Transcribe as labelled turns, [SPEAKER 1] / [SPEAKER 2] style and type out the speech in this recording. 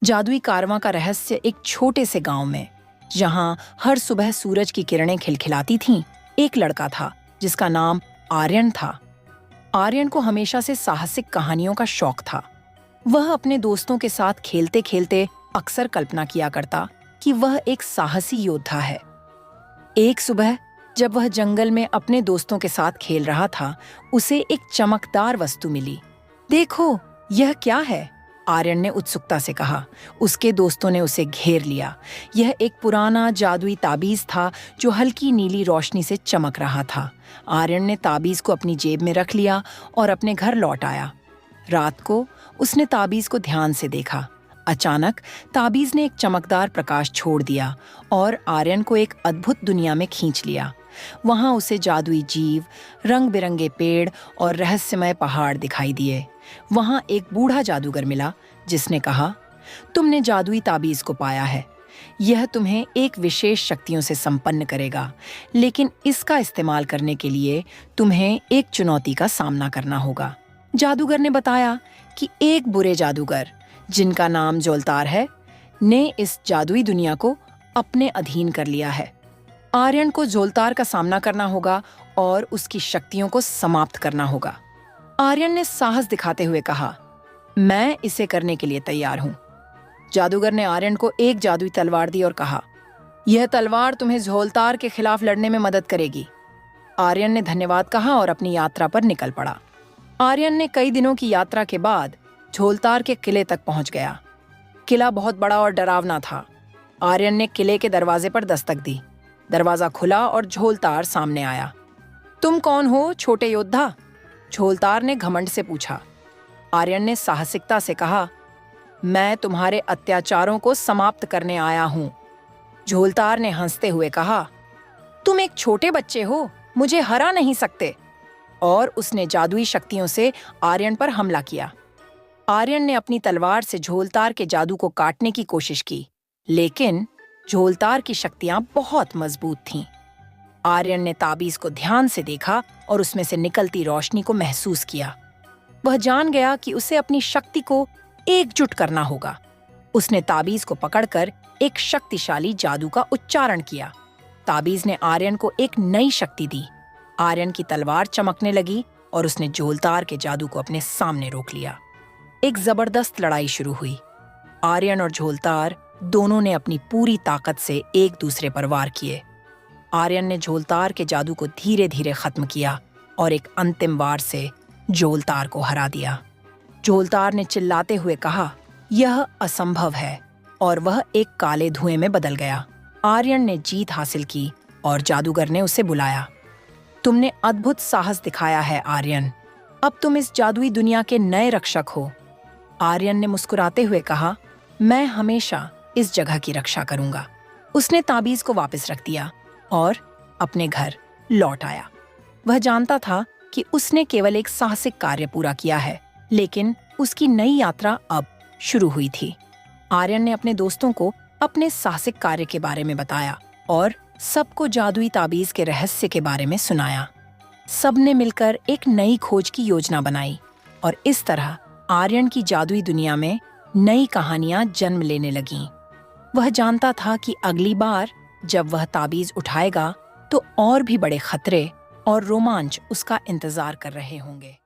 [SPEAKER 1] जादुई कारवां का रहस्य एक छोटे से गांव में, जहां हर सुबह सूरज की किरणें खिलखिलाती थीं, एक लड़का था जिसका नाम आर्यन था। आर्यन को हमेशा से साहसिक कहानियों का शौक था। वह अपने दोस्तों के साथ खेलते खेलते अक्सर कल्पना किया करता कि वह एक साहसी योद्धा है। एक सुबह जब वह जंगल में अपने दोस्तों के साथ खेल रहा था, उसे एक चमकदार वस्तु मिली। देखो, यह क्या है? आर्यन ने उत्सुकता से कहा। उसके दोस्तों ने उसे घेर लिया। यह एक पुराना जादुई ताबीज था जो हल्की नीली रोशनी से चमक रहा था। आर्यन ने ताबीज को अपनी जेब में रख लिया और अपने घर लौट आया। रात को उसने ताबीज को ध्यान से देखा। अचानक ताबीज ने एक चमकदार प्रकाश छोड़ दिया और आर्यन को एक अद्भुत दुनिया में खींच लिया। वहां उसे जादुई जीव, रंग बिरंगे पेड़ और रहस्यमय पहाड़ दिखाई दिए। वहां एक बूढ़ा जादूगर मिला जिसने कहा, तुमने जादुई ताबीज को पाया है। यह तुम्हें एक विशेष शक्तियों से संपन्न करेगा, लेकिन इसका इस्तेमाल करने के लिए तुम्हें एक चुनौती का सामना करना होगा। जादूगर ने बताया कि एक बुरे जादूगर, जिनका नाम जोलतार है, ने इस जादुई दुनिया को अपने अधीन कर लिया है। आर्यन को जोलतार का सामना करना होगा और उसकी शक्तियों को समाप्त करना होगा। आर्यन ने साहस दिखाते हुए कहा, मैं इसे करने के लिए तैयार हूं। जादूगर ने आर्यन को एक जादुई तलवार दी और कहा, यह तलवार तुम्हें जोलतार के खिलाफ लड़ने में मदद करेगी। आर्यन ने धन्यवाद कहा और अपनी यात्रा पर निकल पड़ा। आर्यन ने कई दिनों की यात्रा के बाद जोलतार के किले तक पहुंच गया। किला बहुत बड़ा और डरावना था। आर्यन ने किले के दरवाजे पर दस्तक दी। दरवाजा खुला और जोलतार सामने आया। तुम कौन हो, छोटे योद्धा? जोलतार ने घमंड से पूछा। आर्यन ने साहसिकता से कहा, मैं तुम्हारे अत्याचारों को समाप्त करने आया हूं। जोलतार ने हंसते हुए कहा, तुम एक छोटे बच्चे हो, मुझे हरा नहीं सकते। और उसने जादुई शक्तियों से आर्यन पर हमला किया। आर्यन ने अपनी तलवार से जोलतार के जादू को काटने की कोशिश की, लेकिन जोलतार की शक्तियां बहुत मजबूत थीं। आर्यन ने ताबीज को ध्यान से देखा और उसमें से निकलती रोशनी को महसूस किया। वह जान गया कि उसे अपनी शक्ति को एकजुट करना होगा। उसने ताबीज को पकड़कर एक शक्तिशाली जादू का उच्चारण किया। ताबीज ने आर्यन को एक नई शक्ति दी। आर्यन की तलवार चमकने लगी और उसने जोलतार के जादू को अपने सामने रोक लिया। एक जबरदस्त लड़ाई शुरू हुई। आर्यन और जोलतार दोनों ने अपनी पूरी ताकत से एक दूसरे पर वार किए। आर्यन ने जोलतार के जादू को धीरे धीरे खत्म किया और एक अंतिम वार से जोलतार को हरा दिया। जोलतार ने चिल्लाते हुए कहा, यह असंभव है, और वह एक काले धुएं में बदल गया। आर्यन ने जीत हासिल की और जादूगर ने उसे बुलाया। तुमने अद्भुत साहस दिखाया है आर्यन। अब तुम इस जादुई दुनिया के नए रक्षक हो। आर्यन ने मुस्कुराते हुए कहा, मैं हमेशा इस जगह की रक्षा करूंगा। उसने ताबीज को वापस रख दिया और अपने घर लौट आया। वह जानता था कि उसने केवल एक साहसिक कार्य पूरा किया है, लेकिन उसकी नई यात्रा अब शुरू हुई थी। आर्यन ने अपने दोस्तों को अपने साहसिक कार्य के बारे में बताया और सबको जादुई ताबीज के रहस्य के बारे में सुनाया। सबने मिलकर एक नई खोज की योजना बनाई और इस तरह आर्यन की जादुई दुनिया में नई कहानियां जन्म लेने लगीं। वह जानता था कि अगली बार जब वह ताबीज उठाएगा तो और भी बड़े खतरे और रोमांच उसका इंतजार कर रहे होंगे।